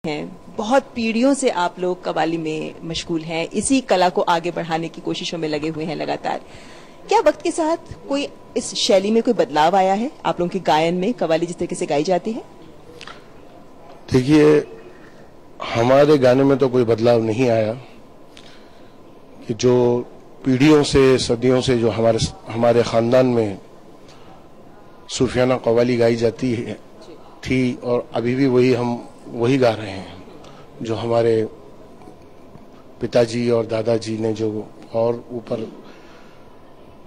हैं। बहुत पीढ़ियों से आप लोग कव्वाली में मशगूल हैं, इसी कला को आगे बढ़ाने की कोशिशों में लगे हुए हैं लगातार। क्या वक्त के साथ कोई इस शैली में कोई बदलाव आया है आप लोगों के गायन में, कव्वाली जिस तरीके से गाई जाती है? देखिए, हमारे गाने में तो कोई बदलाव नहीं आया कि जो पीढ़ियों से सदियों से जो हमारे खानदान में सूफियाना कव्वाली गाई जाती है थी और अभी भी वही गा रहे हैं, जो हमारे पिताजी और दादाजी ने जो और ऊपर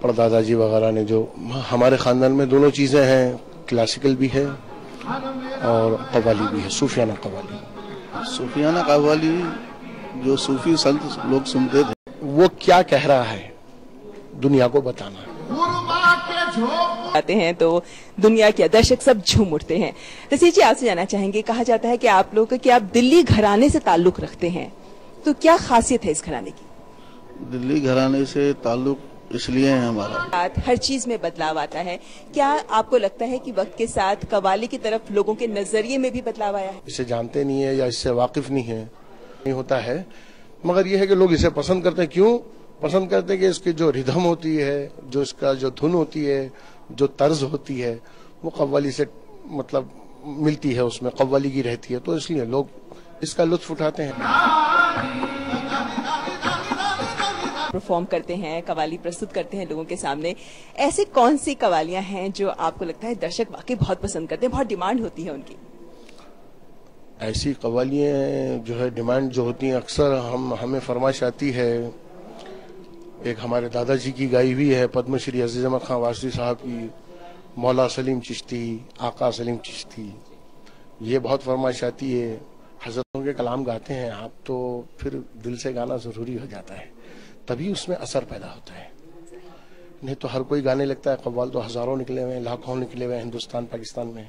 परदादाजी वगैरह ने जो हमारे खानदान में दोनों चीजें हैं, क्लासिकल भी है और कव्वाली भी है, सूफियाना कव्वाली। सूफियाना कव्वाली जो सूफी संत लोग सुनते थे, वो क्या कह रहा है दुनिया को बताना है। आते हैं तो दुनिया के दर्शक सब झूम उठते हैं। रसीद जी, आपसे जानना चाहेंगे, कहा जाता है कि आप लोग कि आप दिल्ली घराने से ताल्लुक रखते हैं, तो क्या खासियत है इस घराने की? दिल्ली घराने से ताल्लुक इसलिए है हमारा, हर चीज में बदलाव आता है। क्या आपको लगता है कि वक्त के साथ कव्वाली की तरफ लोगों के नजरिए में भी बदलाव आया है? इसे जानते नहीं है या इससे वाकिफ नहीं होता है, मगर यह है कि लोग इसे पसंद करते हैं। क्यों पसंद करते हैं? कि इसकी जो रिदम होती है, जो इसका जो धुन होती है, जो तर्ज होती है, वो कव्वाली से मतलब मिलती है, उसमें कव्वाली की रहती है, तो इसलिए लोग इसका लुत्फ उठाते हैं। परफॉर्म करते हैं, कव्वाली प्रस्तुत करते हैं लोगों के सामने, ऐसे कौन सी कव्वालियां हैं जो आपको लगता है दर्शक वाकई बहुत पसंद करते हैं, बहुत डिमांड होती है उनकी? ऐसी कव्वालियां जो है डिमांड जो होती हैं, अक्सर हमें फरमाइश आती है। एक हमारे दादाजी की गाई हुई है, पद्मश्री अजीज अहमद खान वारसी साहब की, मौला सलीम चिश्ती, आका सलीम चिश्ती, ये बहुत फरमाइश आती है। हजरतों के कलाम गाते हैं आप, तो फिर दिल से गाना जरूरी हो जाता है, तभी उसमें असर पैदा होता है। नहीं तो हर कोई गाने लगता है। कव्वाल तो हजारों निकले हुए हैं, लाखों निकले हुए हैं हिंदुस्तान पाकिस्तान में।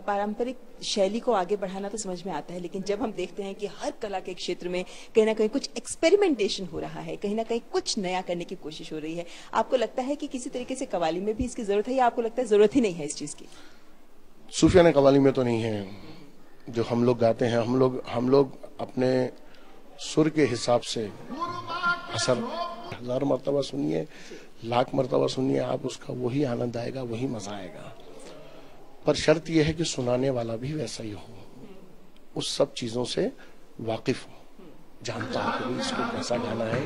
पारंपरिक शैली को आगे बढ़ाना तो समझ में आता है, लेकिन जब हम देखते हैं कि हर कला के क्षेत्र में कहीं ना कहीं कुछ एक्सपेरिमेंटेशन हो रहा है, कहीं ना कहीं कुछ नया करने की कोशिश हो रही है, आपको लगता है कि किसी तरीके से कव्वाली में भी इसकी जरूरत है, या आपको लगता है जरूरत ही नहीं है इस चीज की? सूफियाना कव्वाली में तो नहीं है। जो हम लोग गाते हैं, हम लोग अपने सुर के हिसाब से असर हजार मरतबा सुनिए, लाख मरतबा सुनिए, आप उसका वही आनंद आएगा, वही मजा आएगा। पर शर्त यह है कि सुनाने वाला भी वैसा ही हो, उस सब चीजों से वाकिफ हो, जानता हो कि इसको कैसा गाना है।